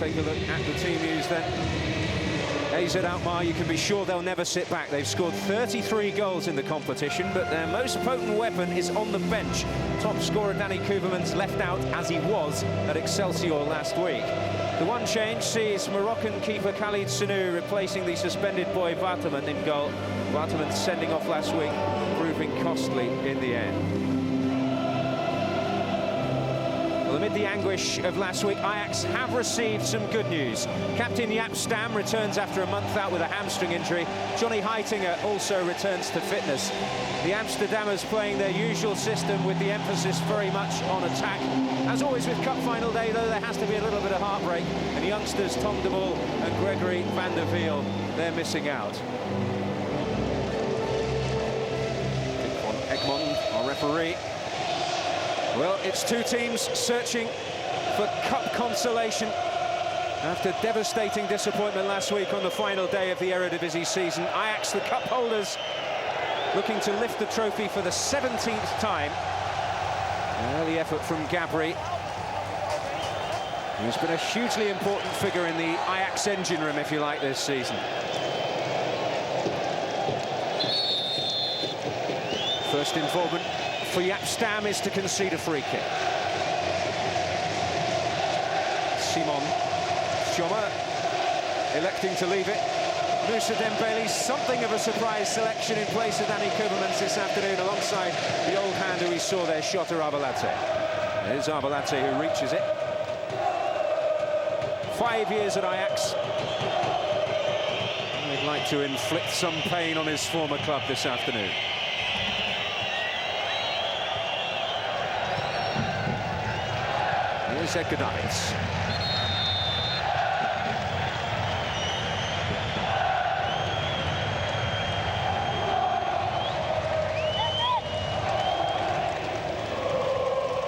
take a look at the team news then. AZ Alkmaar, you can be sure they'll never sit back. They've scored 33 goals in the competition, but their most potent weapon is on the bench. Top scorer Danny Koevermans left out, as he was at Excelsior last week. The one change sees Moroccan keeper Khalid Sanu replacing the suspended boy Waterman in goal. Waterman sending off last week, proving costly in the end. Well, amid the anguish of last week, Ajax have received some good news. Captain Jaap Stam returns after a month out with a hamstring injury. Johnny Heitinga also returns to fitness. The Amsterdammers playing their usual system with the emphasis very much on attack. As always with Cup final day, though, there has to be a little bit of heartbreak. And youngsters Tom de Boer and Gregory van der Wiel, they're missing out. Egmond, our referee. Well, it's two teams searching for cup consolation after devastating disappointment last week on the final day of the Eredivisie season. Ajax, the cup holders, looking to lift the trophy for the 17th time. An early effort from Gabri, who's been a hugely important figure in the Ajax engine room, if you like, this season. First involvement for Jaap Stam is to concede a free kick. Simon Schomer electing to leave it. Moussa Dembele, something of a surprise selection in place of Danny Koevermans this afternoon, alongside the old hand who we saw there, Shota Arbalate. There's Arbalate who reaches it. 5 years at Ajax. He'd like to inflict some pain on his former club this afternoon. Here's Ekadavic.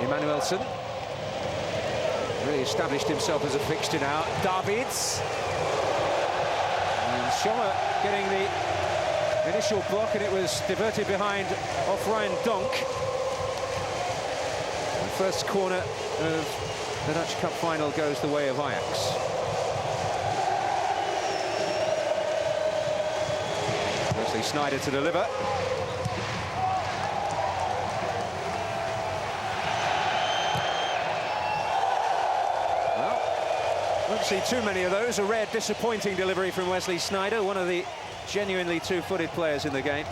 Emmanuelson really established himself as a fixture now. Davids. And Schomer getting the initial block, and it was diverted behind off Ryan Donk. The first corner of the Dutch Cup final goes the way of Ajax. Wesley Sneijder to deliver. Well, won't see too many of those. A rare disappointing delivery from Wesley Sneijder, one of the genuinely two-footed players in the game.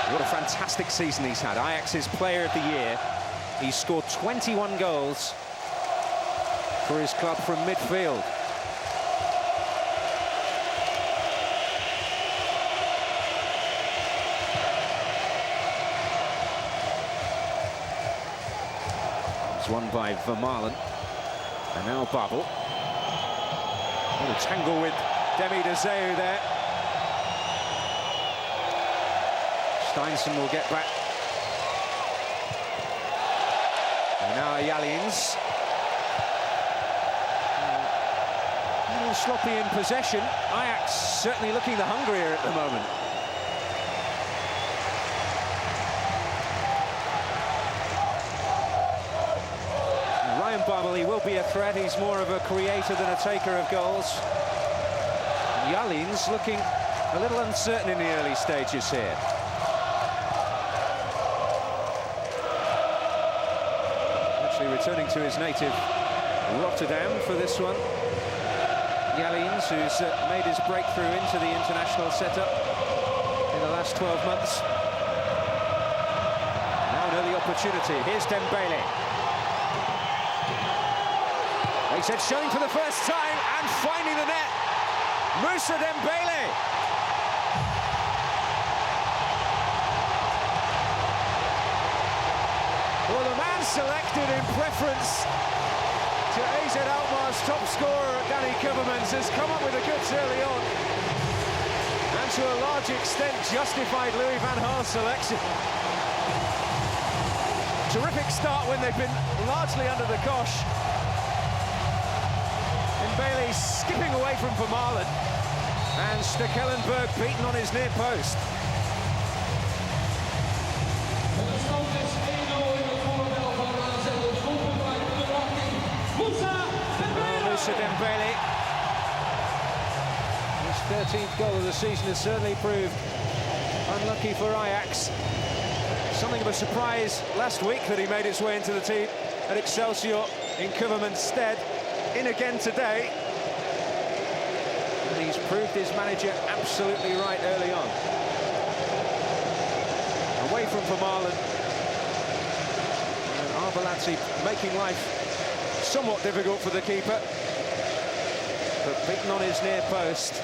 What a fantastic season he's had. Ajax's player of the year. He's scored 21 goals for his club from midfield. It's won by Vermaelen. And now Babel. A little tangle with Demi de Zeu there. Steinson will get back. And now Jalins. A little sloppy in possession. Ajax certainly looking the hungrier at the moment. And Ryan Babel, he will be a threat. He's more of a creator than a taker of goals. And Jalins looking a little uncertain in the early stages here. Returning to his native Rotterdam for this one. Jalins, who's made his breakthrough into the international setup in the last 12 months. Now an early opportunity. Here's Dembele. He said showing for the first time and finding the net. Moussa Dembele. Well, the man selected in preference to AZ Alkmaar's top scorer, Danny Koevermans, has come up with the goods early on, and to a large extent justified Louis van Gaal's selection. Terrific start when they've been largely under the cosh. And Bailey skipping away from Vermaelen, and Stekelenburg beaten on his near post. Moussa Dembele. His 13th goal of the season has certainly proved unlucky for Ajax. Something of a surprise last week that he made his way into the team at Excelsior in Kuverman's stead. In again today. And he's proved his manager absolutely right early on. Away from Vermaelen. And Arveladze making life somewhat difficult for the keeper. But beaten on his near post.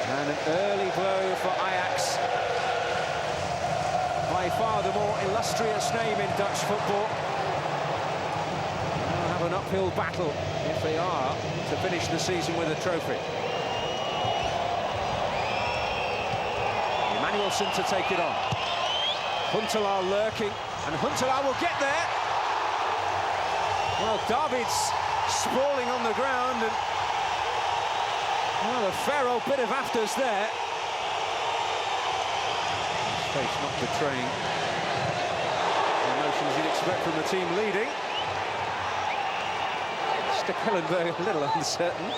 And an early blow for Ajax. By far the more illustrious name in Dutch football. They'll have an uphill battle if they are to finish the season with a trophy. Emmanuelson to take it on. Huntelaar lurking, and Huntelaar will get there. Well, David's sprawling on the ground, and well, a fair old bit of afters there. His face not betraying the emotions you'd expect from the team leading. Stekelenburg a little uncertain.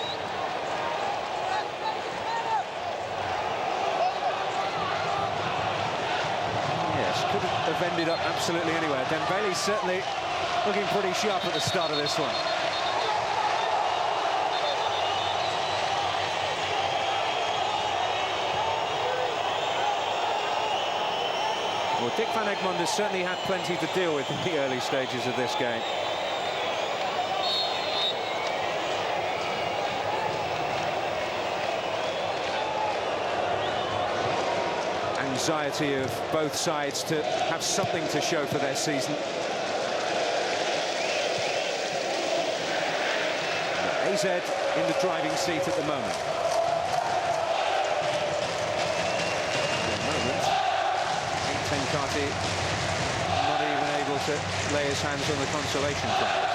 Yes, could have ended up absolutely anywhere. Dembele's certainly looking pretty sharp at the start of this one. Well, Dick van Egmond has certainly had plenty to deal with in the early stages of this game. Anxiety of both sides to have something to show for their season. AZ in the driving seat at the moment. Tenkate not even able to lay his hands on the consolation prize.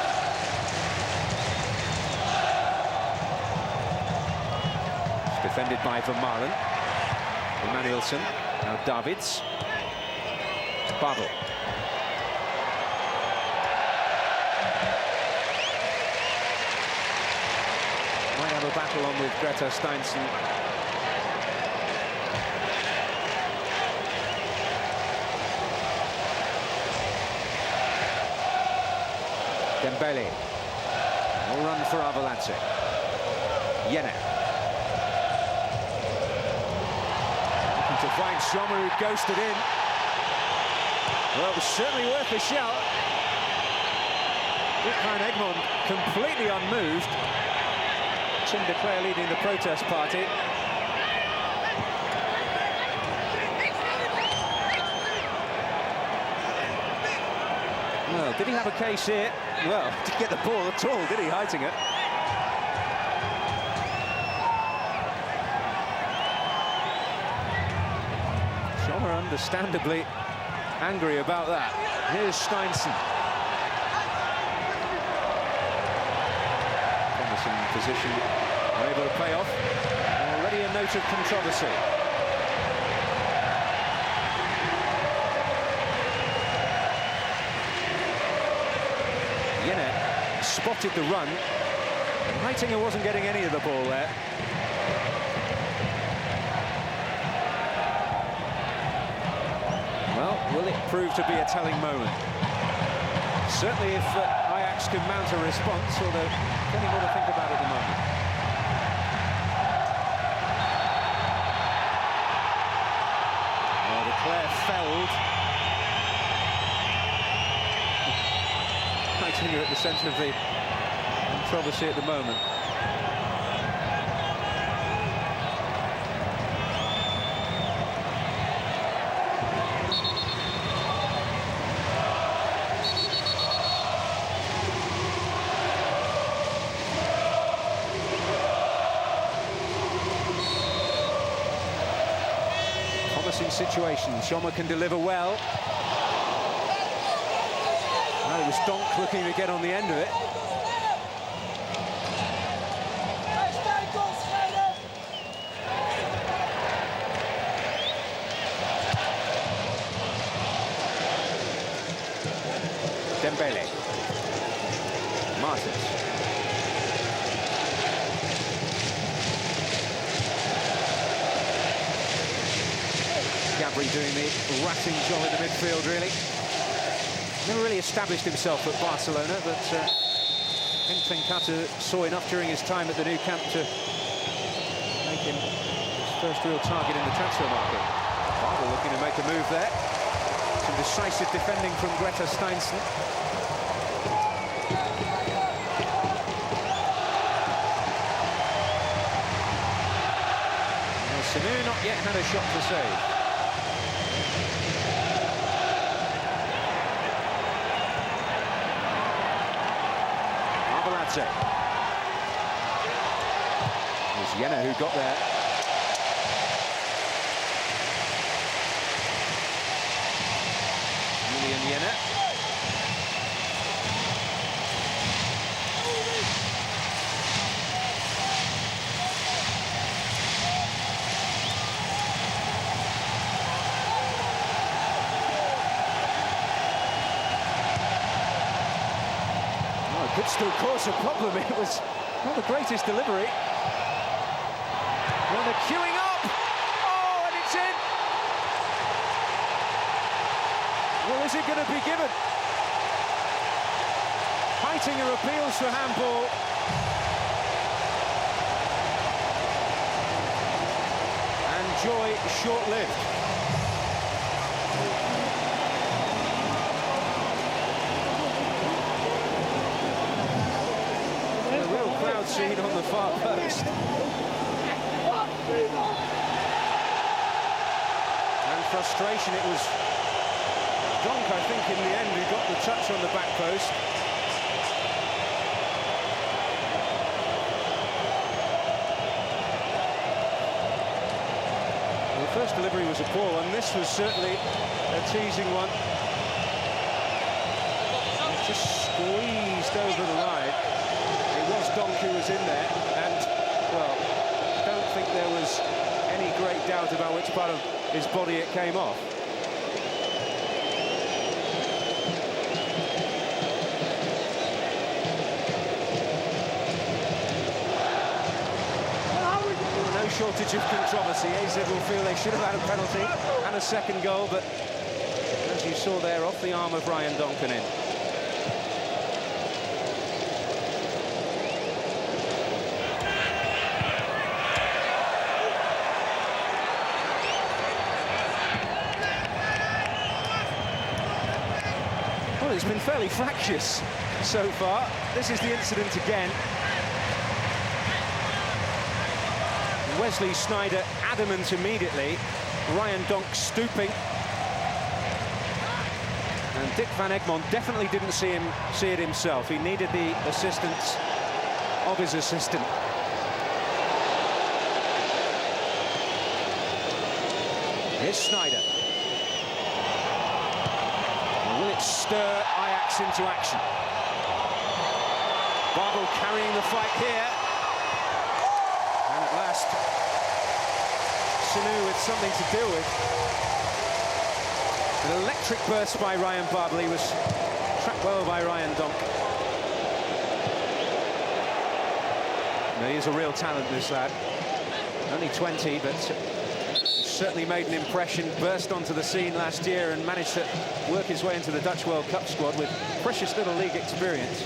It's defended by Vermaelen. Emmanuelson, now Davids. Babel. Might have a battle on with Greta Steinsen. Dembele. No run for Arveladze. Jenner. Looking to find Sommer, who ghosted in. Well, it was certainly worth a shout. Dick van Egmond completely unmoved. Tim de Cler leading the protest party. Well, did he have a case here? Well, didn't get the ball at all, did he, Heitinger? Sommer understandably angry about that. Here's Steinsen. Promising position, able to pay off. Already a note of controversy. Jenner spotted the run, and Heitinger wasn't getting any of the ball there. Well, will it prove to be a telling moment? Certainly if Ajax can mount a response, although plenty more to think about at the moment. Well, de Cler felled. Heitinger at the centre of the controversy at the moment. Promising situation. Sommer can deliver well. It was Donk looking to get on the end of it. Dembele. Martins. Gabri doing the ratting job in the midfield, really. Never really established himself at Barcelona, but Venkata saw enough during his time at the new camp to make him his first real target in the transfer market. Barber looking to make a move there. Some decisive defending from Greta Steinsen. Sanu not yet had a shot to save. Arveladze. It was Jena who got there. Julian Jena. Could still cause a problem. It was not the greatest delivery. Well, they're queuing up. Oh, and it's in. Well, is it going to be given? Heitinger appeals for handball. And joy short-lived. Scene on the far post. And frustration, it was Donk, I think, in the end, who got the touch on the back post. Well, the first delivery was a poor one. This was certainly a teasing one. It just squeezed over the line. Donk who was in there, and, well, I don't think there was any great doubt about which part of his body it came off. No shortage of controversy. AZ will feel they should have had a penalty and a second goal, but as you saw there, off the arm of Ryan Donkin in. It's been fairly fractious so far. This is the incident again. Wesley Sneijder adamant immediately. Ryan Donk stooping. And Dick van Egmond definitely didn't see it himself. He needed the assistance of his assistant. Here's Sneijder. Will it stir Ajax into action? Babel carrying the fight here. And at last, Sanu with something to deal with. An electric burst by Ryan Babel. He was trapped well by Ryan Donk. No, he is a real talent, this lad. Only 20, but certainly made an impression, burst onto the scene last year and managed to work his way into the Dutch World Cup squad with precious little league experience.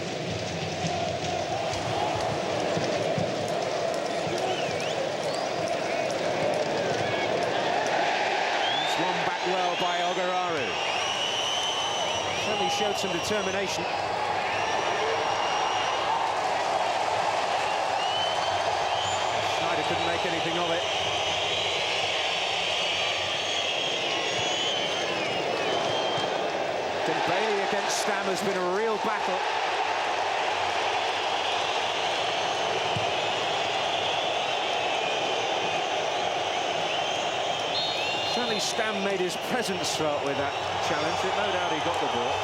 Swung back well by Ogararu. Certainly showed some determination. Sneijder couldn't make anything of it. Dembele against Stam has been a real battle. Certainly Stam made his presence felt with that challenge, but no doubt he got the ball.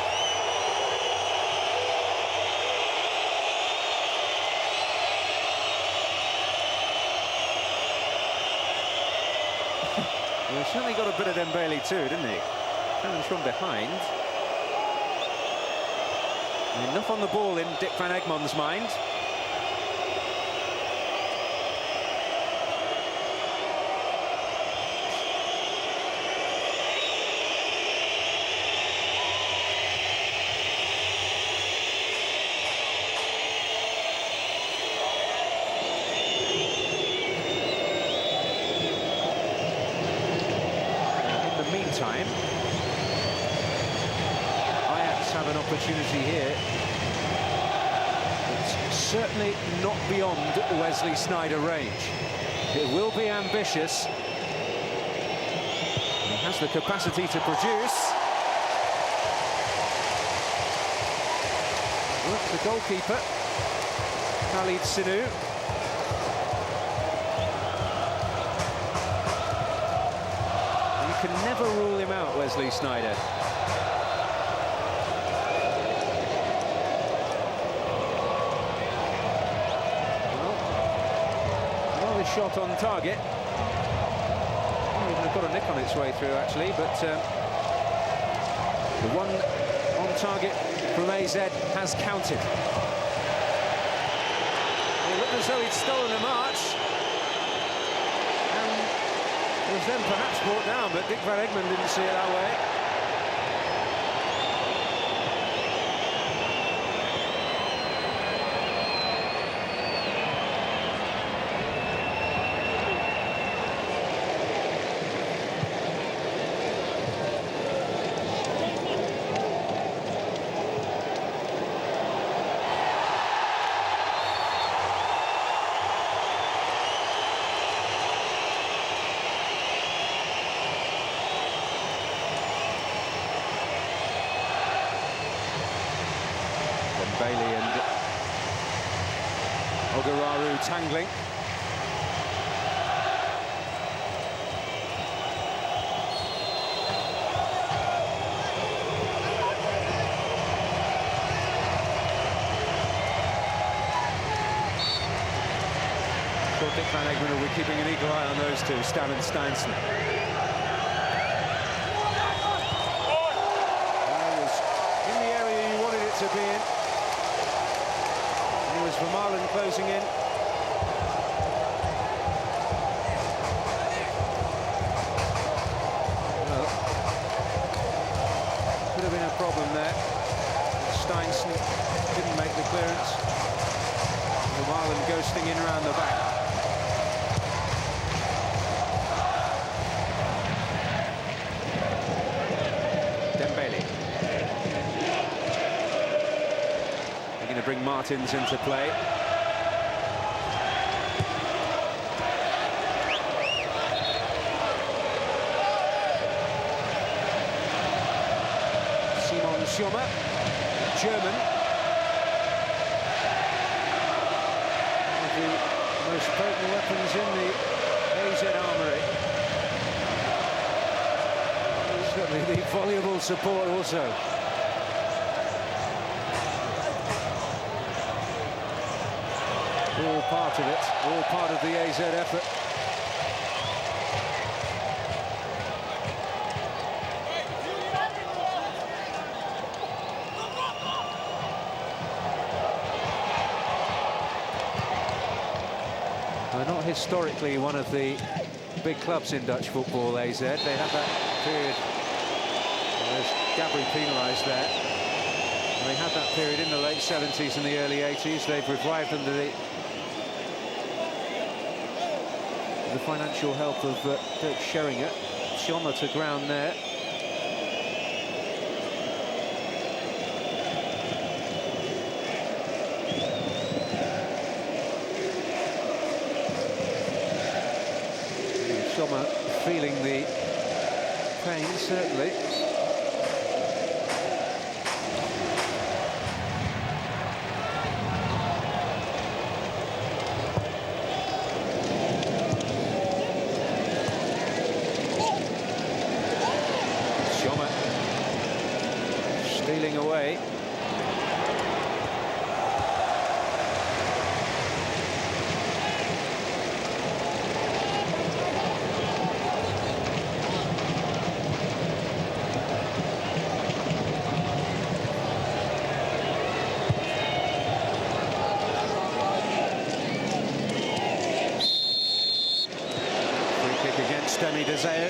Well, he certainly got a bit of Dembele too, didn't he? Challenge from behind. Enough on the ball in Dick van Egmond's mind. Time. Ajax have an opportunity here. It's certainly not beyond Wesley Sneijder range. It will be ambitious. He has the capacity to produce. Look, the goalkeeper, Khalid Sinu. Can never rule him out, Wesley Sneijder. Well, another shot on target. Might even have got a nick on its way through, actually, but the one on target from AZ has counted. It looked as though he'd stolen a march. Was then perhaps brought down, but Dick van Egmond didn't see it that way. Bailey and Ogararu tangling. So Dick van Egmond will be keeping an eagle eye on those two, Stam and Steinsen. Was in the area you wanted it to be in. Was Vermaelen closing in. Well, could have been a problem there. Steinsen didn't make the clearance. Vermaelen ghosting in around the back. Dembele. To bring Martins into play. Simon Schommer, German. One of the most potent weapons in the AZ armoury. Certainly the voluble support also. All part of it, all part of the AZ effort. They're not historically one of the big clubs in Dutch football, AZ. They had that period, there's Gabri penalised there. And they had that period in the late 70s and the early 80s. They've revived under the financial help of Dirk Scheringer. Schommer to ground there. Schommer feeling the pain, certainly. Stealing away. Demi Deseo.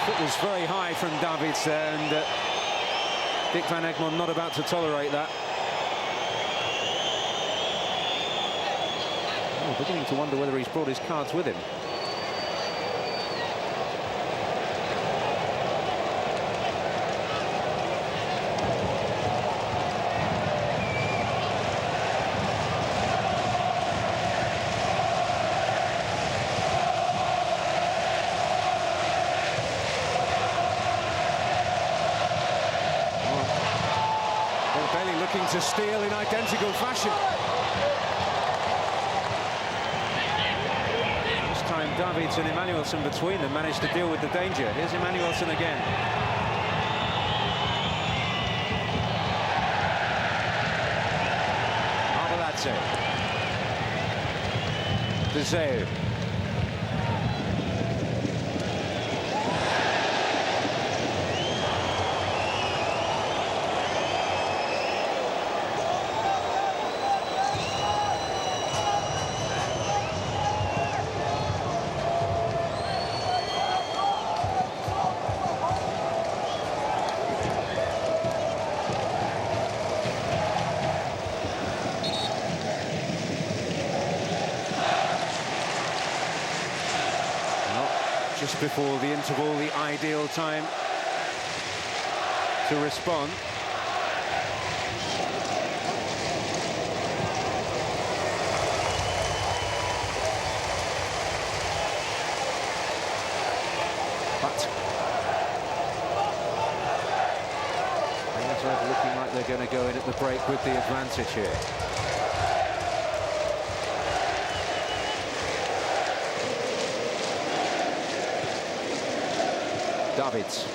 Foot was very high from Davids there, and Dick van Egmond not about to tolerate that. Oh, beginning to wonder whether he's brought his cards with him. Looking to steal in identical fashion. This time Davids and Emmanuelson between them managed to deal with the danger. Here's Emmanuelson again. Arveladze. Deseo. Just before the interval, the ideal time to respond. But Ajax looking like they're going to go in at the break with the advantage here. Davids.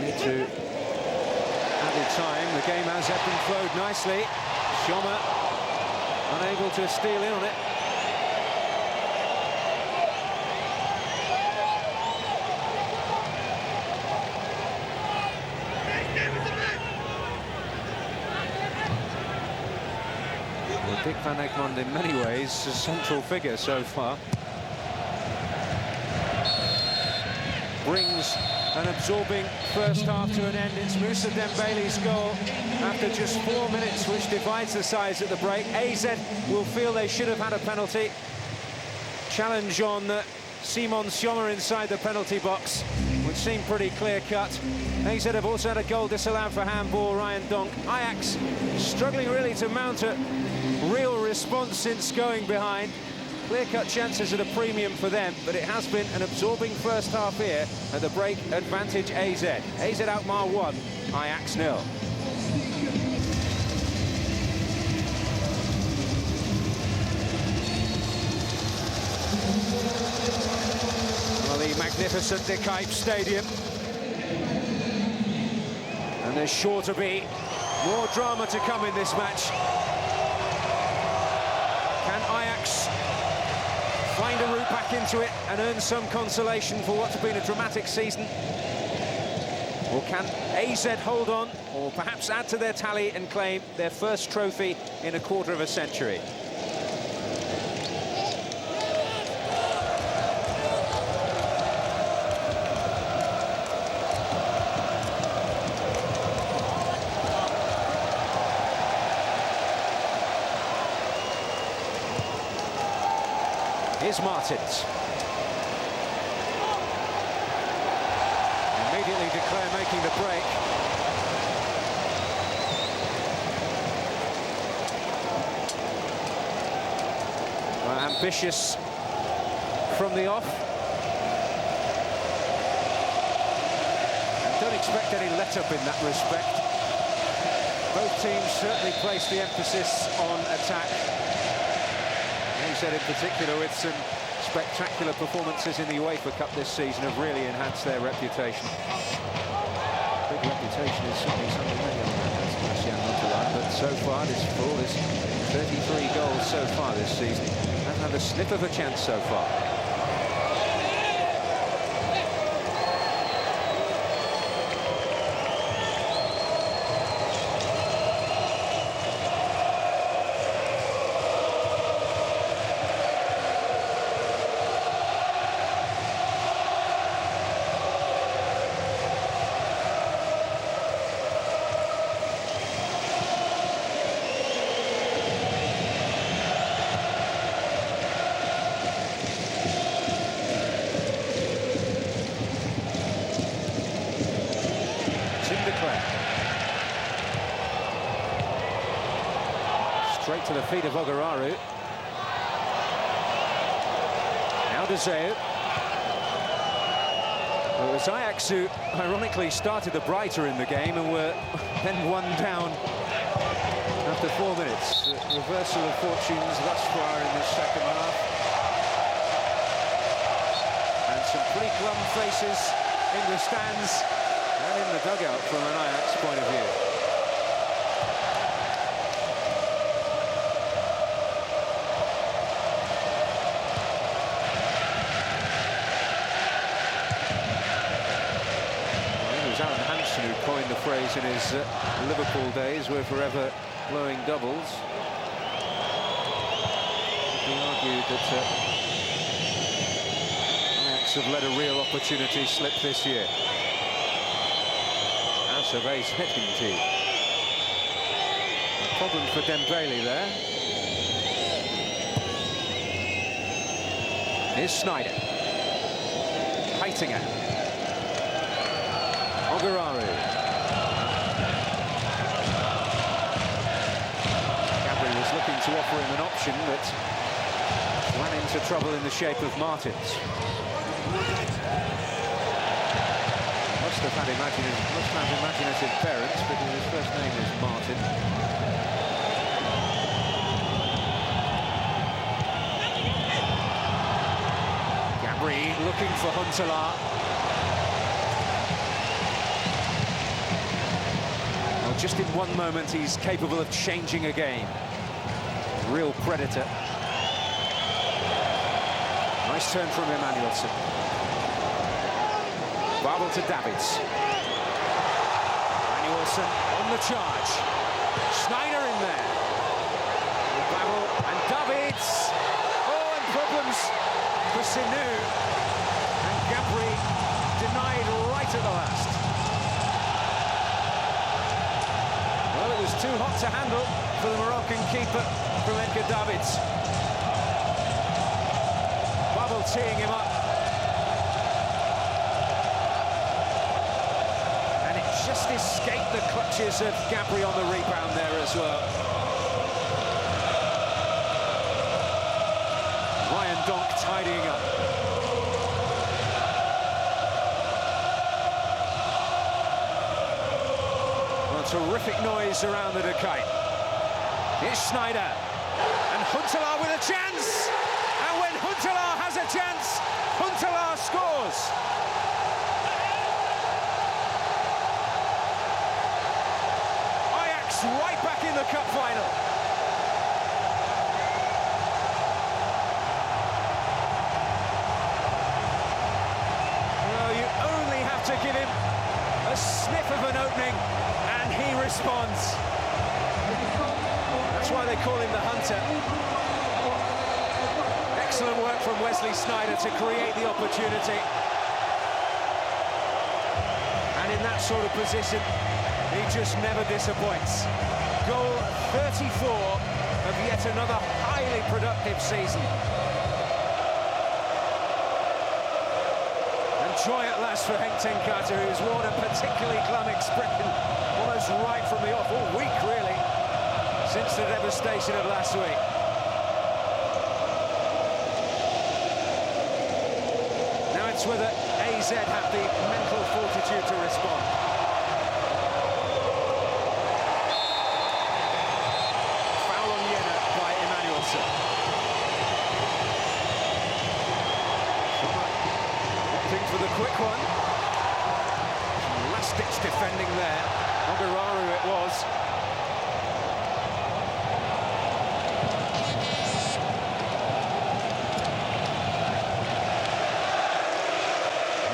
Into added time. The game has ebbed and flowed nicely. Schommer unable to steal in on it. Dick van Egmond in many ways a central figure so far. Brings an absorbing first half to an end. It's Moussa Dembele's goal after just 4 minutes, which divides the sides at the break. AZ will feel they should have had a penalty. Challenge on Simon Schommer inside the penalty box, which seemed pretty clear-cut. AZ have also had a goal disallowed for handball, Ryan Donk. Ajax struggling really to mount a real response since going behind. Clear-cut chances at a premium for them, but it has been an absorbing first half here at the break. Advantage AZ. AZ Alkmaar 1, Ajax 0. Well, the magnificent De Kuip Stadium. And there's sure to be more drama to come in this match. Can Ajax find a route back into it and earn some consolation for what's been a dramatic season? Or can AZ hold on, or perhaps add to their tally and claim their first trophy in a quarter of a century? Here's Martins. Immediately declare making the break. Well, ambitious from the off. And don't expect any let-up in that respect. Both teams certainly place the emphasis on attack. AZ in particular, with some spectacular performances in the UEFA Cup this season, have really enhanced their reputation. Big reputation is certainly something many of them has, but so far this full is 33 goals so far this season. Hasn't had a sniff of a chance so far. Straight to the feet of Ogararu. Now De Zeu. Well, it was Ajax who ironically started the brighter in the game and were then one down after 4 minutes. A reversal of fortunes thus far in this second half. And some pretty glum faces in the stands and in the dugout from an Ajax point of view. Who coined the phrase in his Liverpool days, "We're forever blowing doubles." It could be argued that Ajax have let a real opportunity slip this year. House of AZ indeed. A problem for Dembele there. Here's Sneijder. Heitinga. Ogararu. Gabri was looking to offer him an option, but ran into trouble in the shape of Martins. Must have imaginative parents, because his first name is Martin. Gabri looking for Huntelaar. Just in one moment, he's capable of changing a game. Real predator. Nice turn from Emmanuelson. Babel to Davids. Emmanuelson on the charge. Sneijder in there. Babel and Davids. Oh, and problems for Sinu. And Gabri denied right at the last. Well, it was too hot to handle for the Moroccan keeper from Edgar Davids. Babel teeing him up. And it just escaped the clutches of Gabri on the rebound there as well. Ryan Donk tidying up. Terrific noise around the decay. Here's Sneijder. And Huntelaar with a chance. And when Huntelaar has a chance, Huntelaar scores. Ajax right back in the cup final. Well, you only have to give him a sniff of an opening and he responds. That's why they call him the Hunter. Excellent work from Wesley Sneijder to create the opportunity. And in that sort of position, he just never disappoints. Goal 34 of yet another highly productive season. And joy at last for Henk ten Kate, who's worn a particularly glum expression almost right from the off, all week really, since the devastation of last week. Now it's whether AZ have the mental fortitude to respond. Foul on Jena by Emmanuelson. opting for the quick one. Some last-ditch defending there. Ogararu it was.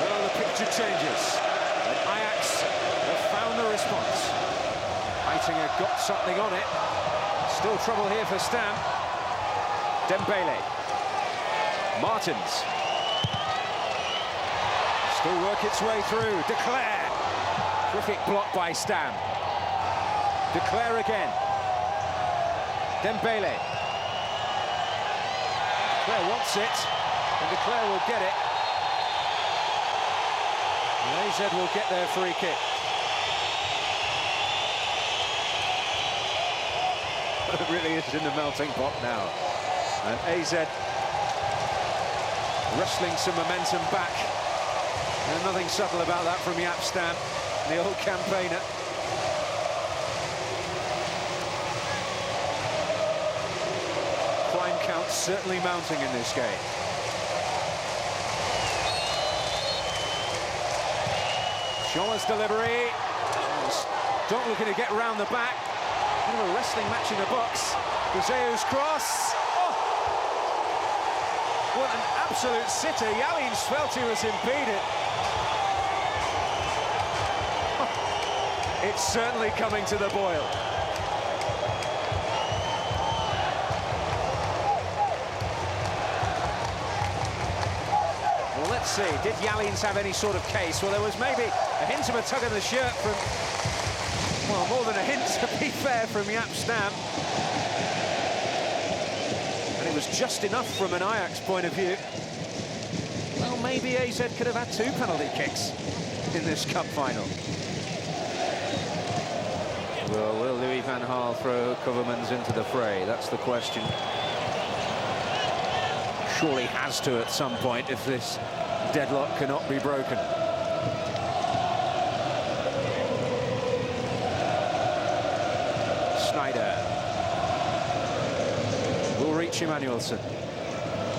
Well, the picture changes. And Ajax have found the response. Heitinga got something on it. Still trouble here for Stam. Dembele. Martins. Still work its way through. De Cler. Terrific block by Stam. De Cler again. Dembele. De Cler wants it, and De Cler will get it. And AZ will get their free kick. It really is in the melting pot now. And AZ wrestling some momentum back. And nothing subtle about that from Jaap Stam, the old campaigner. Crime count certainly mounting in this game. Scholla's delivery. Don't looking to get round the back. Kind of a wrestling match in the box. Guzeu's cross. Oh! What an absolute sitter. Jalins felt he was impeded. Oh. It's certainly coming to the boil. Well, let's see. Did Jalins have any sort of case? Well, there was maybe a hint of a tug of the shirt from... Well, more than a hint, to be fair, from Jaap Stam. And it was just enough from an Ajax point of view. Well, maybe AZ could have had 2 penalty kicks in this cup final. Well, will Louis van Gaal throw Koevermans into the fray? That's the question. Surely has to at some point if this deadlock cannot be broken. Sneijder will reach Emmanuelson.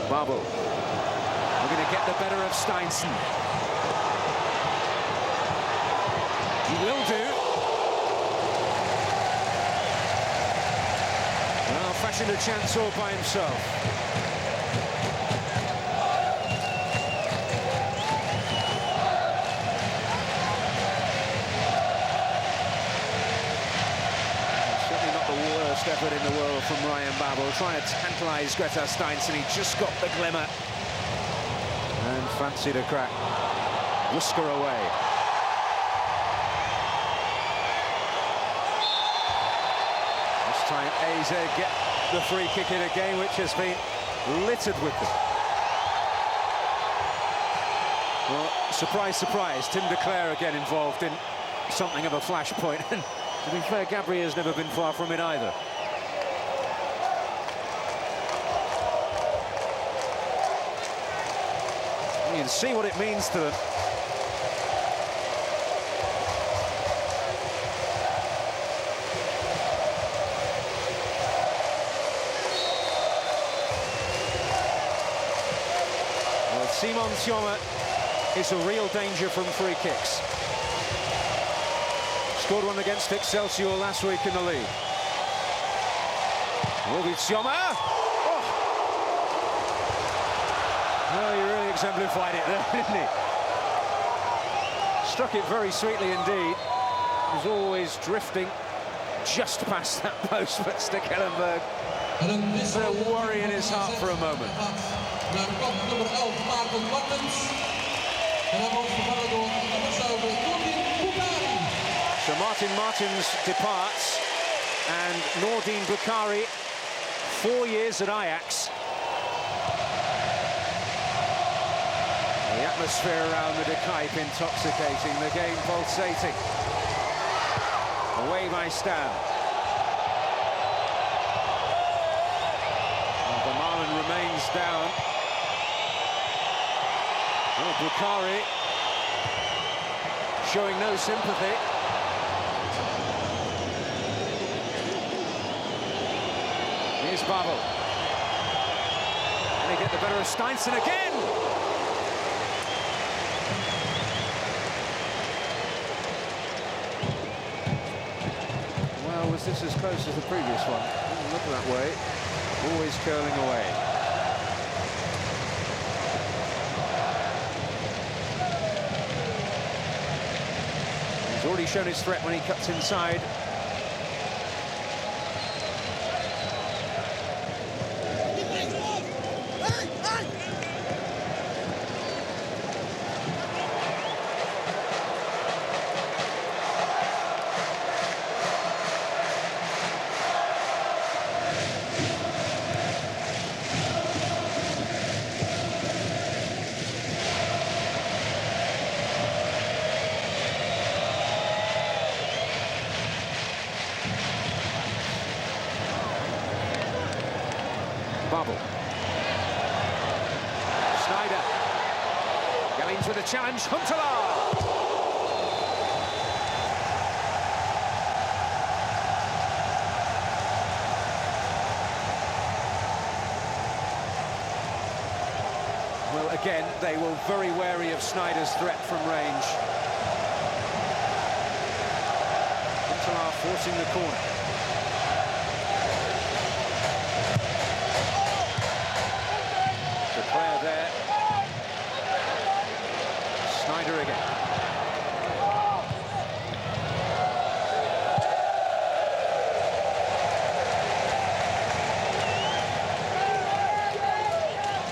Babel. We're going to get the better of Steinsen. He will do. Well, fashioned a chance all by himself. Effort in the world from Ryan Babel, trying to tantalise Greta Steinsen. He just got the glimmer and fancied a crack. Whisker away. This time AZ get the free kick in a game which has been littered with them. Well, surprise, surprise, Tim de Cler again involved in something of a flashpoint. And to be fair, Gabriel's never been far from it either. You can see what it means to them. Well, Simon Tjommer is a real danger from free kicks. Scored one against Excelsior last week in the league. Will be Tjommer. Well, he really exemplified it there, didn't he? Struck it very sweetly indeed. He was always drifting just past that post, but Stekelenburg had a worry in his heart for a moment. So Martin Martins departs, and Noordin Bukhari, 4 years at Ajax. The atmosphere around the De Kuip intoxicating, the game pulsating. Away by Stam. And Vermaelen remains down. Oh, Bukhari showing no sympathy. Here's Babel. Can he get the better of Steinsen again? this as close as the previous one. Doesn't look that way. Always curling away. He's already shown his threat when he cuts inside. Bubble. Snyder. Going to the challenge. Huntelaar. Well, again, they were very wary of Snyder's threat from range. Huntelaar forcing the corner. Player there. Snyder again.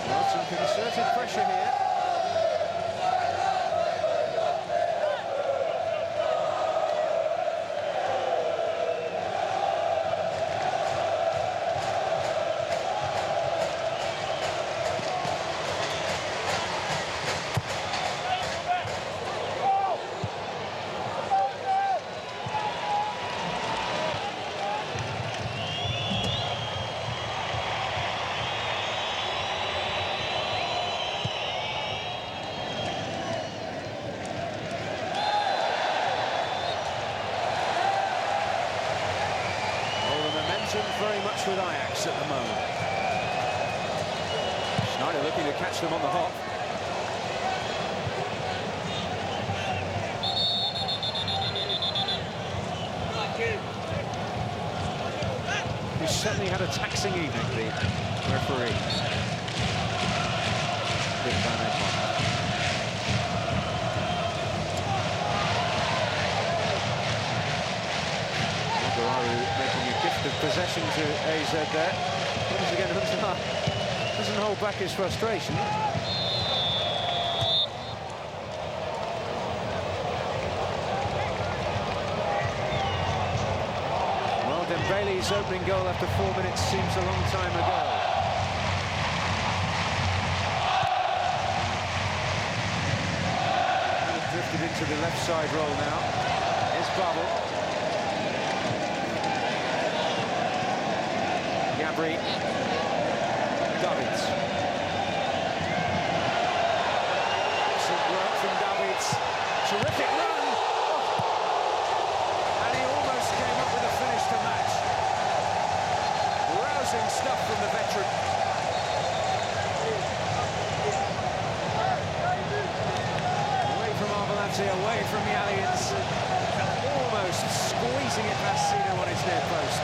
Well, some concerted pressure here. Very much with Ajax at the moment. Snyder looking to catch them on the hop. He certainly had a taxing evening, the referee. Good Van Egmond. Making a gift of possession to AZ there. Once again, Huntelaar doesn't hold back his frustration. Well, Dembele's opening goal after 4 minutes seems a long time ago. Drifted into the left side roll now. Here's Bubble. Gabri, Davids. Excellent work from Davids. Terrific run. Oh. And he almost came up with a finish to match. Rousing stuff from the veteran. Away from Arvelati, away from the Alliance. Almost squeezing it past Sino on his near post.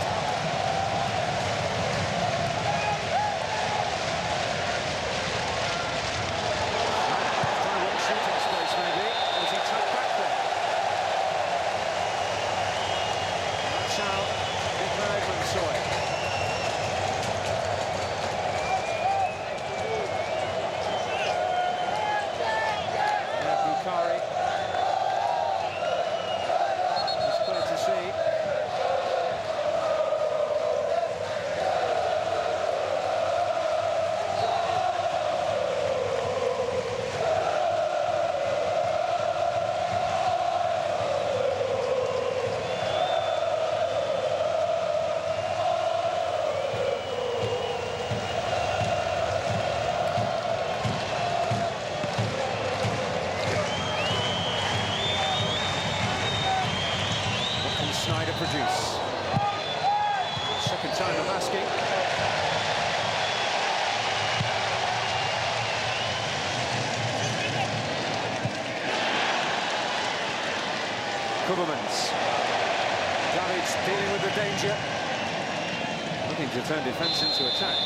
Snyder produce. Second time of asking. Kubermans. Davids dealing with the danger. Looking to turn defence into attack.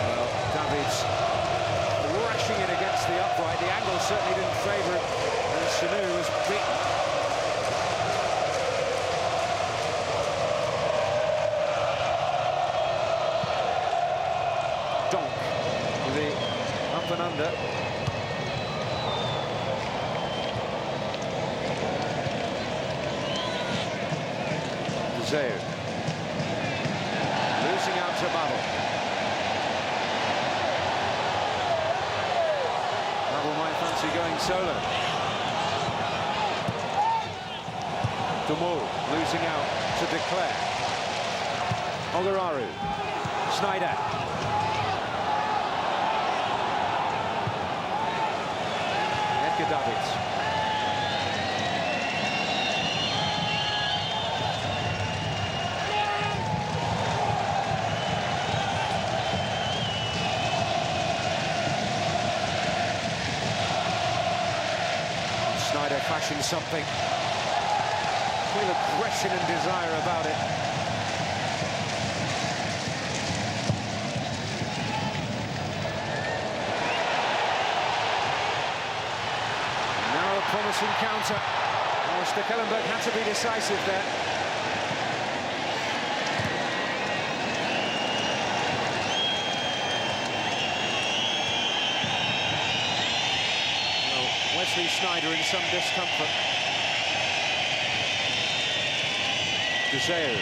Well, Davids rushing it against the upright. The angle certainly didn't favour it, and Sanu was beaten. Donk with the up and under. Zeu losing out to Babel. Babel might fancy going solo. Dumou losing out to Declare. Ogararu. Snyder. Davids. Snyder fashions something. Real aggression and desire about it. Promising counter. Oh, Stekelenburg had to be decisive there. Well, Wesley Snyder in some discomfort. Deseu.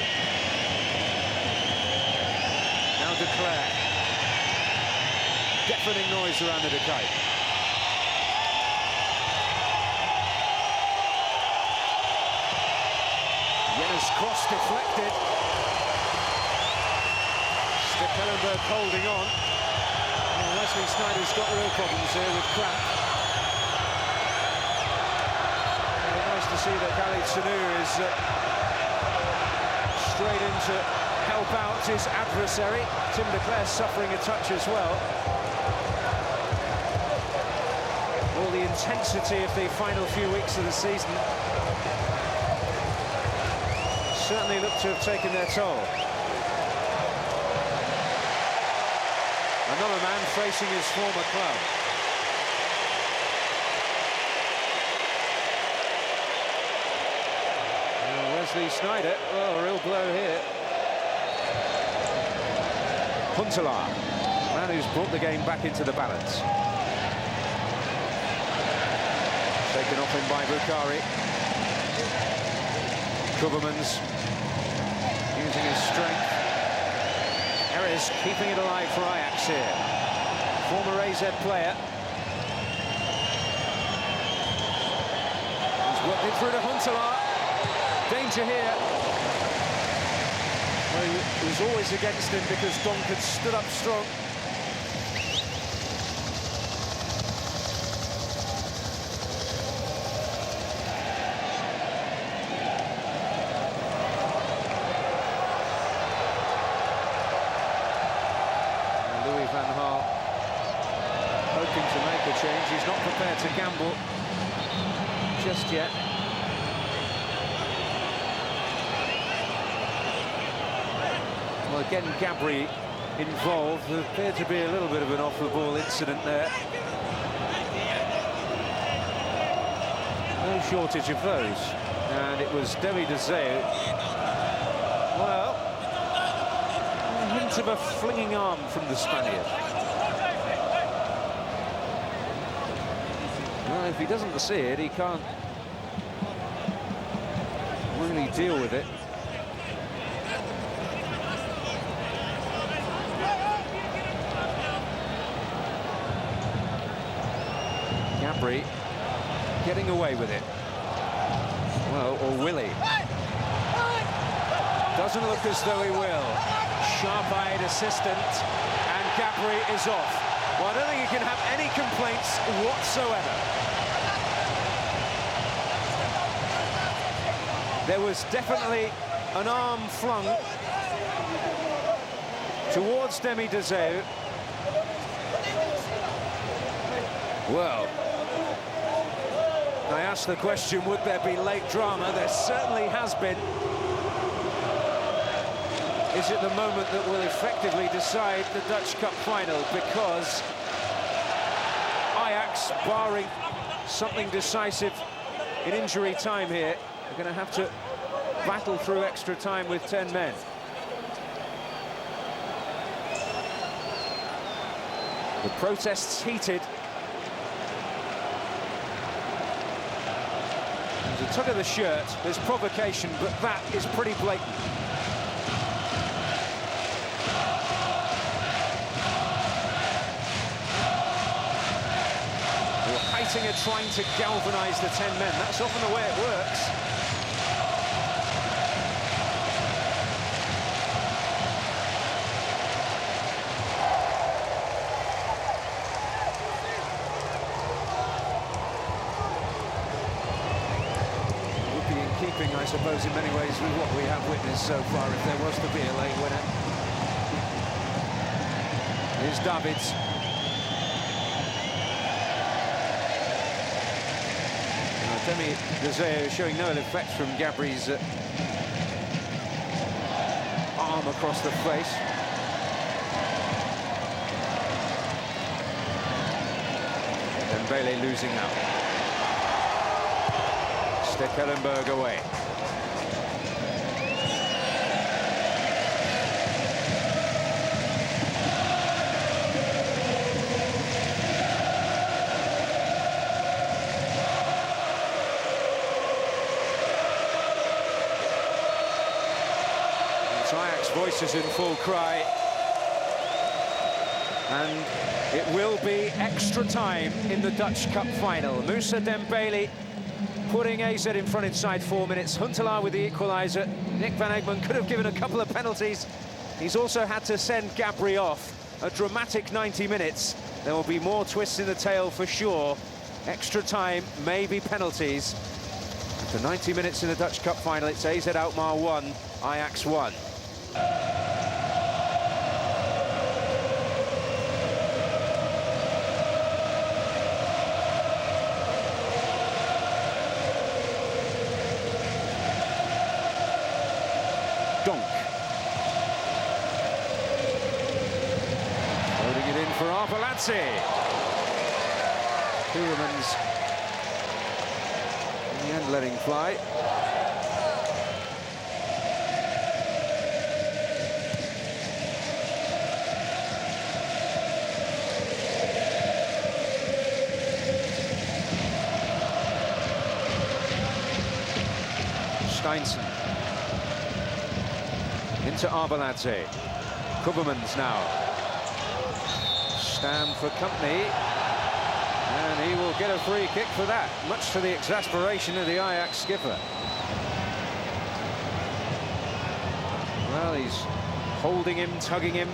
Now Declare. Deafening noise around the decade. Cross deflected. Stekelenburg holding on. Well, Wesley Snyder's got real problems here with cramp. Well, nice to see that Khalid Sanu is straight in to help out his adversary. Tim Declare suffering a touch as well. All the intensity of the final few weeks of the season certainly look to have taken their toll. Another man facing his former club. Wesley Snyder, oh, a real blow here. Huntelaar, man who's brought the game back into the balance. Taken off him by Bukhari. Kubermans using his strength. Erez keeping it alive for Ajax here. Former AZ player. He's worked it through to Huntelaar. Danger here. Well, he was always against him because Donk had stood up strong. Change. He's not prepared to gamble just yet. Well, again, Gabri involved. There appeared to be a little bit of an off-the-ball incident there. No shortage of those. And it was David Deseu. Well, a hint of a flinging arm from the Spaniard. Well, if he doesn't see it, he can't really deal with it. Gabri getting away with it. Well, or will he? Doesn't look as though he will. Sharp-eyed assistant, and Gabri is off. Well, I don't think he can have any complaints whatsoever. There was definitely an arm flung towards Demi Dezeu. Well, I asked the question, would there be late drama? There certainly has been. Is it the moment that will effectively decide the Dutch Cup final? Because Ajax, barring something decisive in injury time here, are going to have to battle through extra time with 10 men. The protests heated. There's a tug of the shirt, there's provocation, but that is pretty blatant. Heitinga trying to galvanise the 10 men. That's often the way it works. I suppose in many ways with what we have witnessed so far, if there was to be a late winner. Here's Davids. Demi Dezeu showing no ill effects from Gabri's arm across the face. Dembele losing out. Stekelenburg away. Ajax voices in full cry, and it will be extra time in the Dutch Cup final. Moussa Dembele putting AZ in front inside 4 minutes. Huntelaar with the equaliser. Nick van Egmond could have given a couple of penalties. He's also had to send Gabri off. A dramatic 90 minutes. There will be more twists in the tail for sure. Extra time, maybe penalties. After 90 minutes in the Dutch Cup final, it's AZ Alkmaar 1, Ajax 1. Donk. Loading it in for Arveladze. Koelemans in the end letting fly. Steinsen into Arveladze. Koelemans now. Stam for company, and he will get a free kick for that, much to the exasperation of the Ajax skipper. Well, he's holding him, tugging him.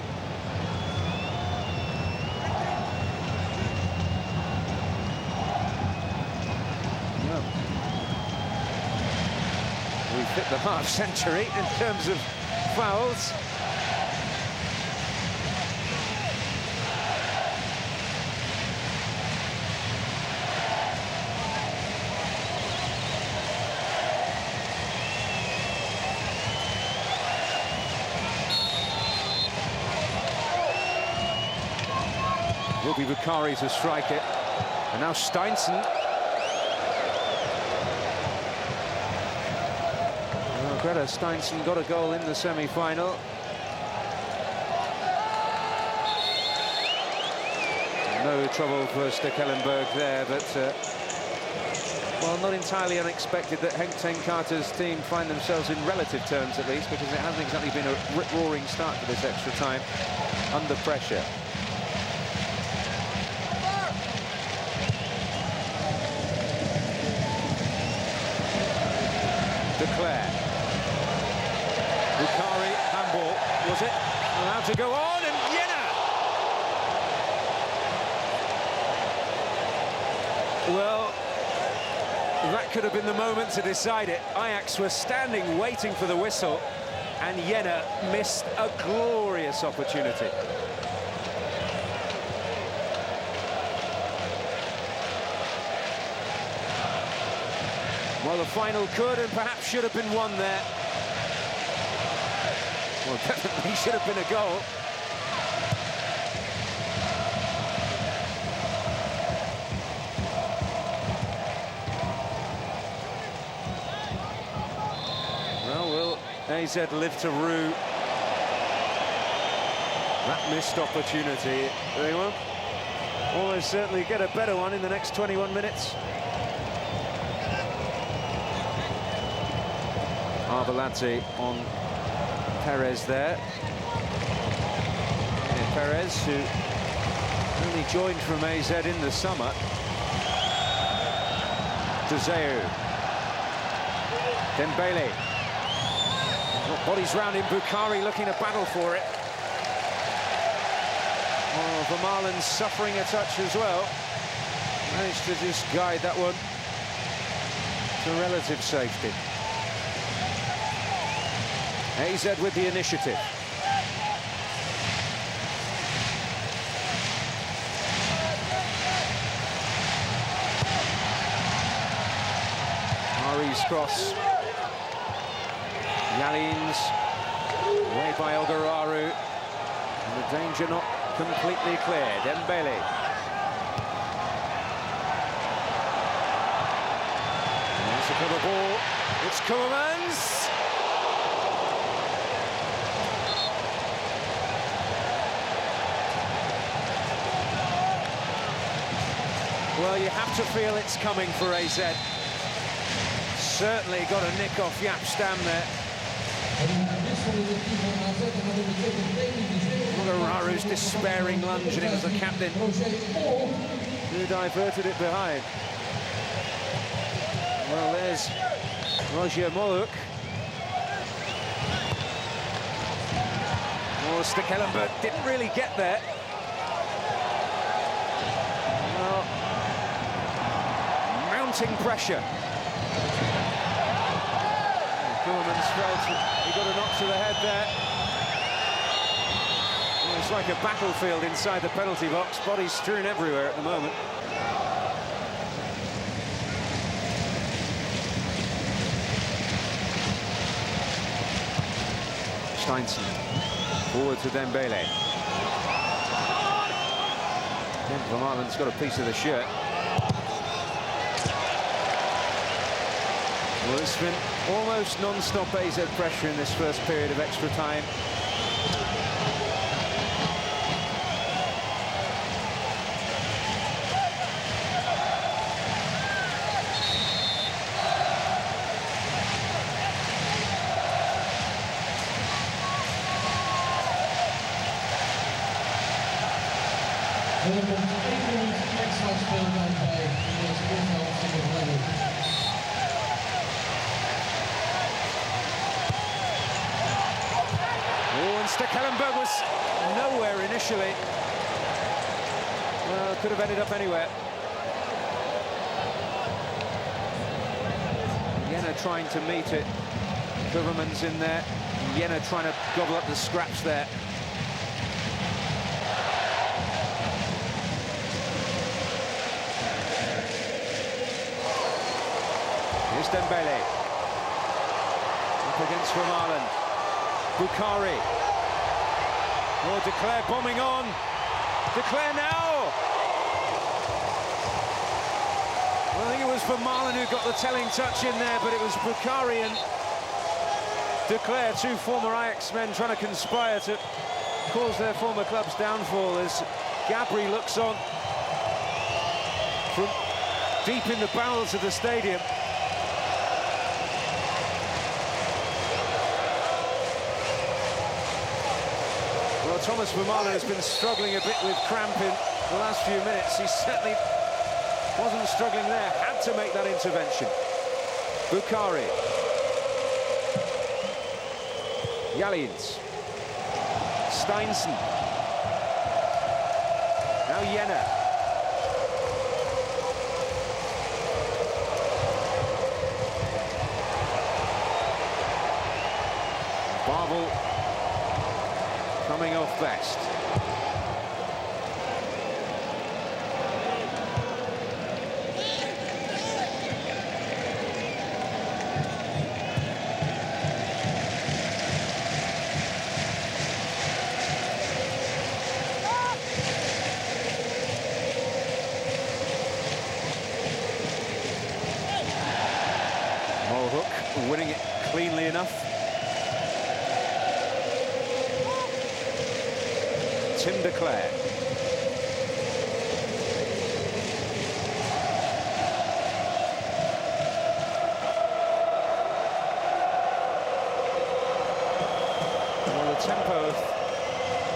We've hit the half-century in terms of fouls. Will be Bukhari to strike it, and now Steinsen. Greta Steinsen got a goal in the semi-final. No trouble for Stekelenburg there, but well, not entirely unexpected that Henk ten Kater's team find themselves in relative terms at least, because it hasn't exactly been a rip-roaring start to this extra time under pressure. Declare. Bukhari, handball, was it? Allowed to go on, and Jenner! Well, that could have been the moment to decide it. Ajax were standing, waiting for the whistle. and Jena missed a glorious opportunity. Well, the final could and perhaps should have been won there. Well, definitely should have been a goal. Well, will AZ live to rue that missed opportunity? They won't almost certainly get a better one in the next 21 minutes. Arveladze on Perez there. And Perez, who only joined from AZ in the summer. Dzeu. Dembele. Bodies round him, Bukhari looking to battle for it. Oh, Vermaelen suffering a touch as well. Managed to just guide that one to relative safety. AZ with the initiative. Ari's cross. Yalins, away by Ogararu. And the danger not completely clear. Dembele. There's a cover ball. It's Koeman's. Well, you have to feel it's coming for AZ. Certainly got a nick off Jaap Stam there. Ogararu's despairing lunge, and it was the captain who diverted it behind. Well, there's Roger Moluk. Oh, Stekelenburg didn't really get there. Mounting pressure. Koeman's felt he got a knock to the head there. Well, it's like a battlefield inside the penalty box. Bodies strewn everywhere at the moment. Steinsen forward to Dembele. Vermaelen's got a piece of the shirt. Well, it's been almost non-stop AZ pressure in this first period of extra time. Stekelenburg was nowhere initially. Well, could have ended up anywhere. Jena trying to meet it. Kuverman's in there. Jena trying to gobble up the scraps there. Here's Dembele. Up against Vermaelen. Bukhari. Oh, De Cler bombing on. De Cler now. Well, I think it was Vermaelen who got the telling touch in there, but it was Bukhari and De Cler, two former Ajax men, trying to conspire to cause their former club's downfall as Gabri looks on from deep in the bowels of the stadium. Well, Thomas Vermaelen has been struggling a bit with cramp in the last few minutes. He certainly wasn't struggling there, had to make that intervention. Bukhari. Yalins. Steinsen. Now Jena. Barvel coming off best. Mulhook winning it cleanly enough. Tim de Cler. Well, the tempo of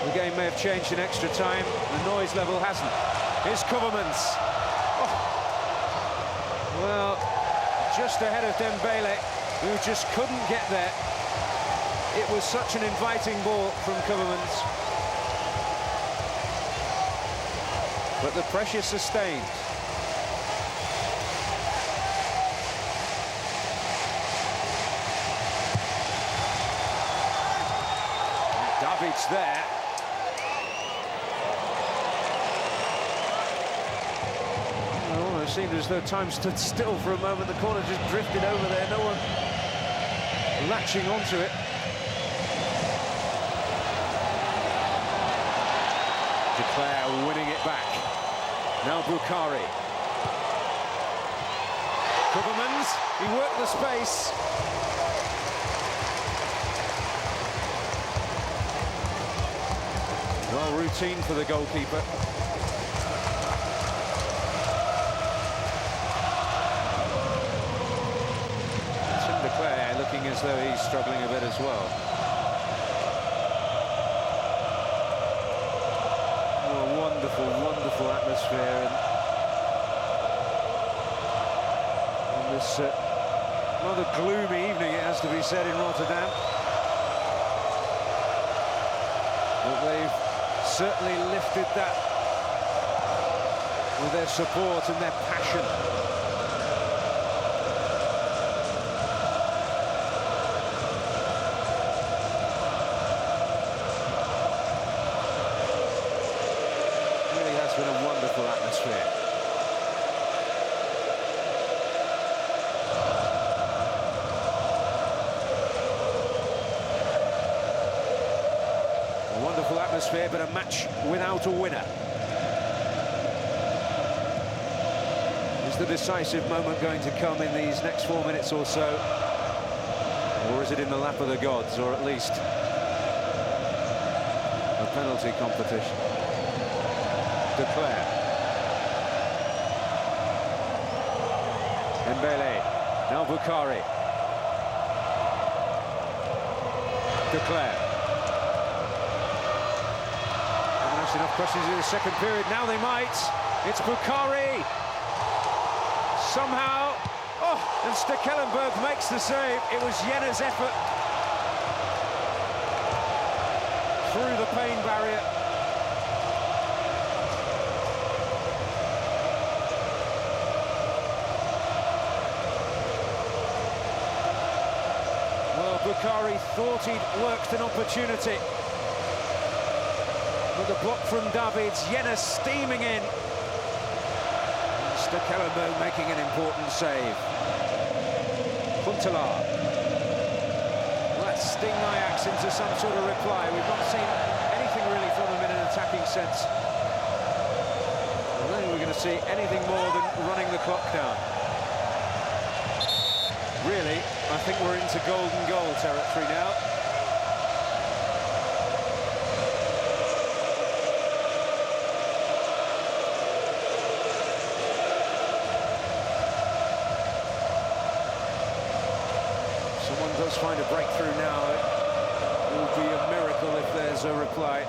the game may have changed in extra time. The noise level hasn't. Here's Kovermans. Oh. Well, just ahead of Dembele, who just couldn't get there. It was such an inviting ball from Kovermans. But the pressure sustained. David's there. It almost seemed as though time stood still for a moment. The corner just drifted over there. No one latching onto it. De Cler winning it back. Now Bukhari. Kovermans, he worked the space. Well, routine for the goalkeeper. Tim de Cler looking as though he's struggling a bit as well. Wonderful atmosphere in this rather gloomy evening, it has to be said, in Rotterdam. But they've certainly lifted that with their support and their passion. It's been a wonderful atmosphere. A wonderful atmosphere, but a match without a winner. Is the decisive moment going to come in these next 4 minutes or so? Or is it in the lap of the gods, or at least a penalty competition? De Cler. Dembele. Now Bukhari. De Cler. Haven't asked enough questions in the second period. Now they might. It's Bukhari. Somehow. Oh, and Stekelenburg makes the save. It was Jenner's effort through the pain barrier. Bukhari thought he'd worked an opportunity, but the block from Davids, Jenner steaming in. Stekelenburg making an important save. Huntelaar. Let's sting Ajax into some sort of reply. We've not seen anything really from them in an attacking sense. I don't think we're going to see anything more than running the clock down. Really, I think we're into golden goal territory now. Someone does find a breakthrough now. It will be a miracle if there's a reply.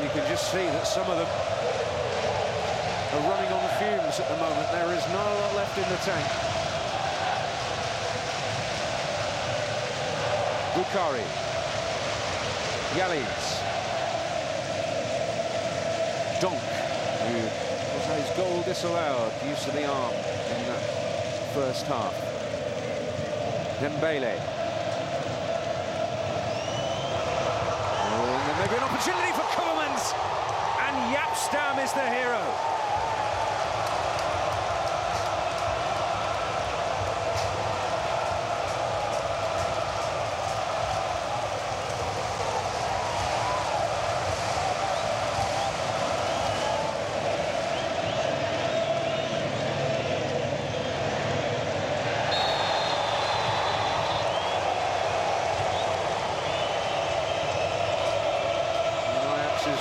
You can just see that some of them are running on fumes at the moment. There is not a lot left in the tank. Bukhari. Yalins. Donk, who was at his goal disallowed, use of the arm in that first half. Dembele. Oh, there may be an opportunity for Koelemans, and Yapstam is the hero.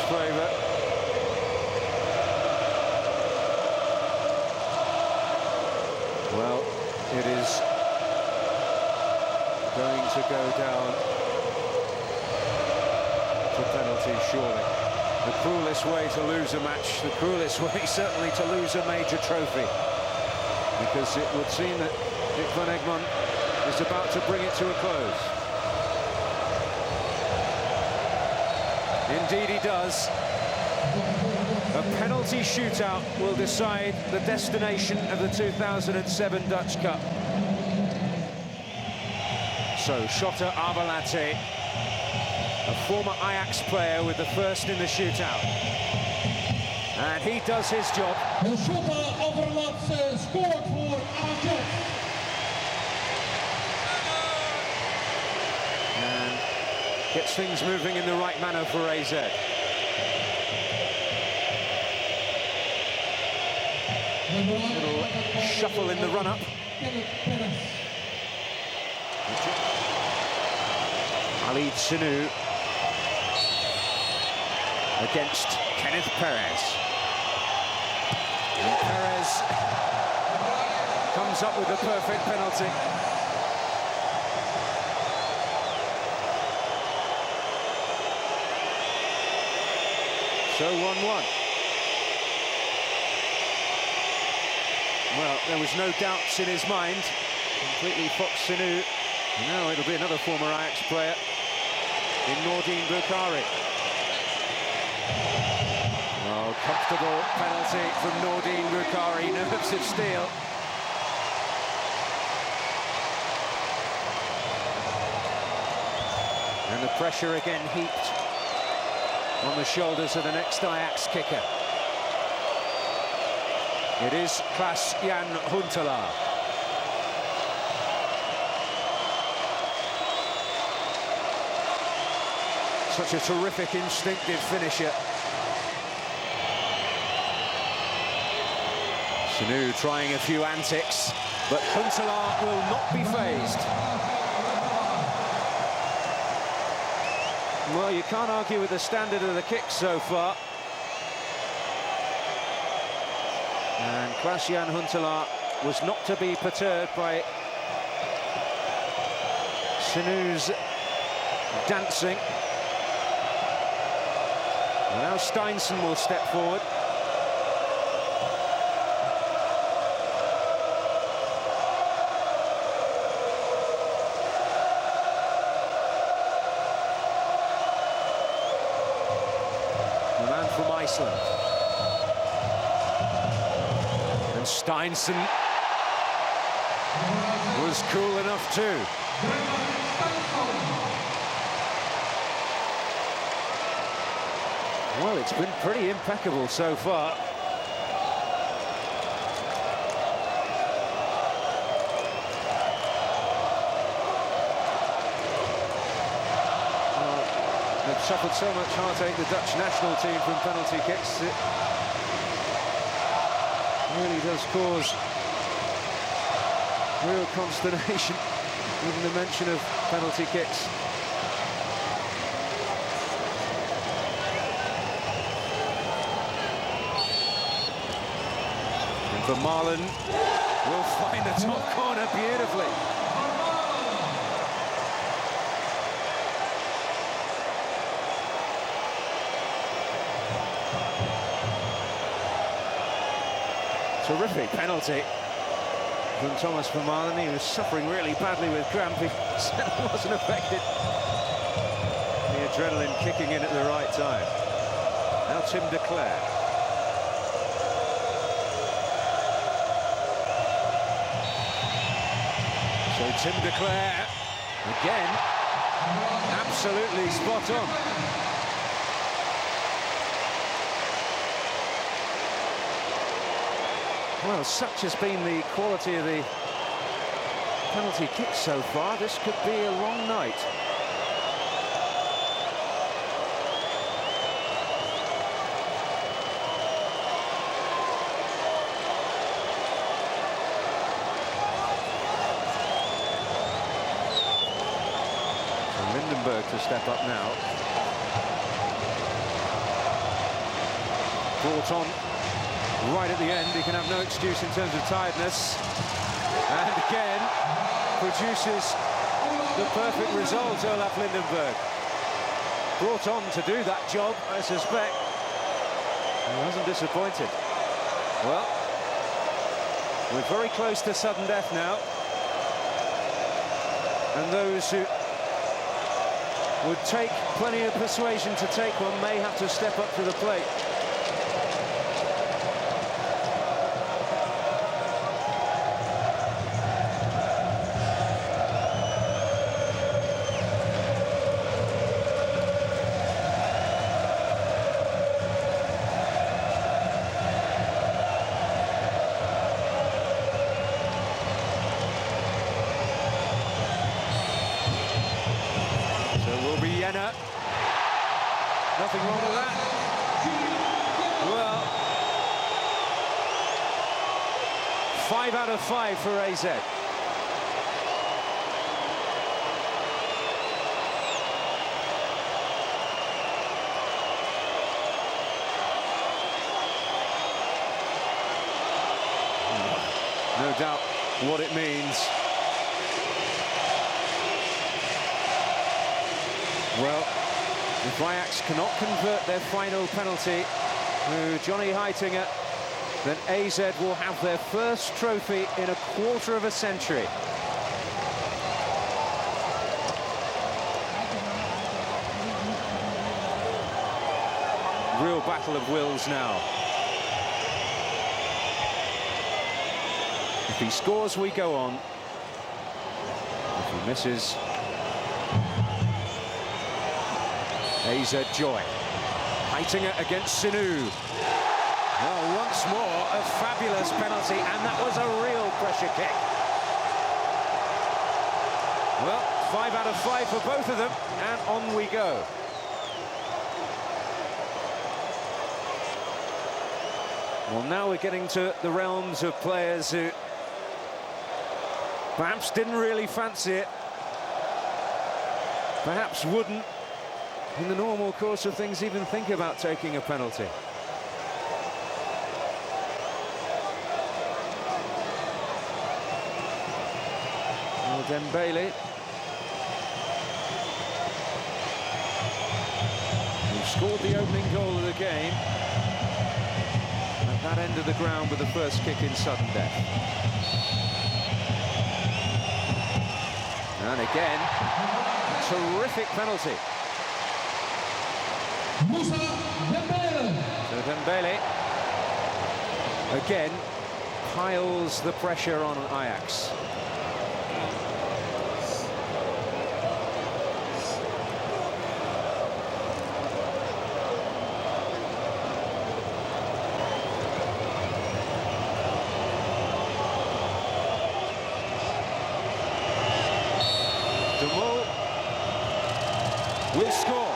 Favour. Well, it is going to go down to penalties, surely. The cruelest way to lose a match, the cruelest way certainly to lose a major trophy, because it would seem that Dick van Egmond is about to bring it to a close. Indeed he does. A penalty shootout will decide the destination of the 2007 Dutch Cup. So, Shota Arvelate, a former Ajax player, with the first in the shootout. And he does his job. Shota Arvelate scored for Ajax. And gets things moving in the right manner for AZ. Little shuffle in the run-up. Khalid Sanu against Kenneth Perez. And Perez comes up with a perfect penalty. So 1-1. Well, there was no doubts in his mind. Completely Fox Sanu. Now it'll be another former Ajax player in Nordin Bukhari. Oh, comfortable penalty from Nordin Bukhari, nerves of steel. And the pressure again heaped on the shoulders of the next Ajax kicker. It is Klaas-Jan Huntelaar. Such a terrific, instinctive finisher. Sanu trying a few antics, but Huntelaar will not be fazed. Well, you can't argue with the standard of the kick so far. And Klaas-Jan Huntelaar was not to be perturbed by Sanu's dancing. And now Steinsen will step forward. The man from Iceland. And Steinsen was cool enough too. Well, it's been pretty impeccable so far. They've suffered so much heartache, the Dutch national team, from penalty kicks. It really does cause real consternation, even the mention of penalty kicks. And Vermaelen will find the top corner beautifully. Terrific penalty from Thomas Vermaelen. He was suffering really badly with cramp. He certainly wasn't affected. The adrenaline kicking in at the right time. Now Tim de Cler. Tim de Cler, again, absolutely spot on. Well, such has been the quality of the penalty kicks so far, this could be a long night. To step up now. Brought on right at the end. He can have no excuse in terms of tiredness. And again, produces the perfect result, Olaf Lindenberg. Brought on to do that job, I suspect. He wasn't disappointed. Well, we're very close to sudden death now. And those who would take plenty of persuasion to take one, may have to step up to the plate. Nothing wrong with that. Well, 5 out of 5 for AZ. No doubt what it means. Well, if Ajax cannot convert their final penalty to Johnny Heitinger, then AZ will have their first trophy in a quarter of a century. Real battle of wills now. If he scores, we go on. If he misses, AZ joy. Heitinger against Sinu. Well, once more, a fabulous penalty, and that was a real pressure kick. Well, 5 out of 5 for both of them, and on we go. Well, now we're getting to the realms of players who perhaps didn't really fancy it, perhaps wouldn't, in the normal course of things, even think about taking a penalty. Well, Dembele, who scored the opening goal of the game at that end of the ground with the first kick in sudden death. And again, terrific penalty. So Dembele again piles the pressure on Ajax. Will score.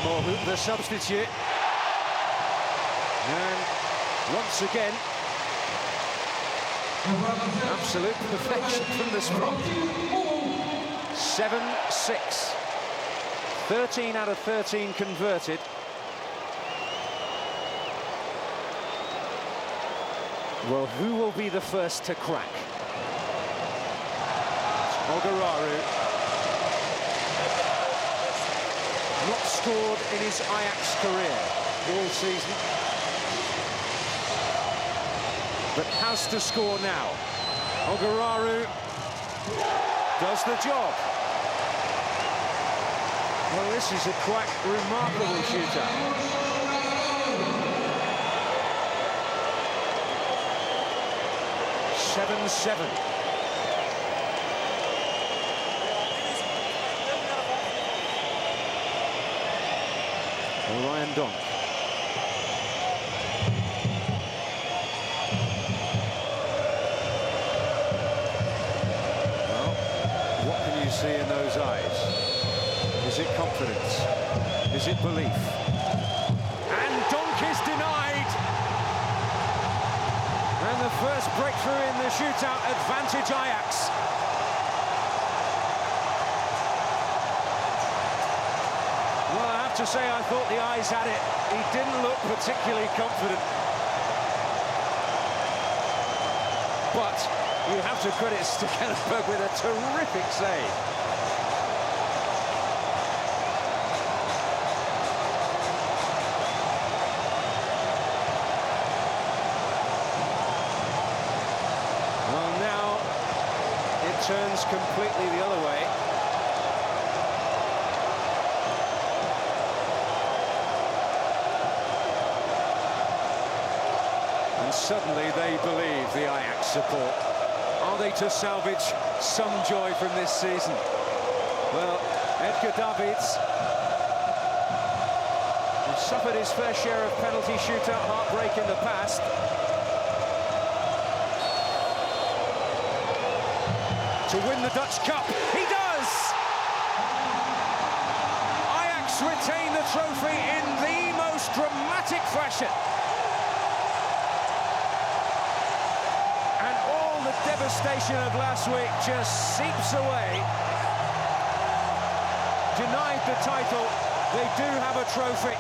More the substitute, and once again absolute perfection from the spot. 7-6, 13 out of 13 converted. Well, who will be the first to crack? Ogararu. Not scored in his Ajax career all season, but has to score now. Ogararu does the job. Well, this is a quite remarkable shootout. 7-7. Ryan Donk. Well, what can you see in those eyes? Is it confidence? Is it belief? And Donk is denied! And the first breakthrough in the shootout, advantage Ajax. Well, I have to say, I thought the eyes had it. He didn't look particularly confident. But you have to credit Stekelenburg with a terrific save. Well, now it turns completely the other way. And suddenly they believe, the Ajax support. Are they to salvage some joy from this season? Well, Edgar Davids has suffered his fair share of penalty shootout heartbreak in the past. To win the Dutch Cup, he does! Ajax retain the trophy in the most dramatic fashion. Devastation of last week just seeps away. Denied the title, they do have a trophy.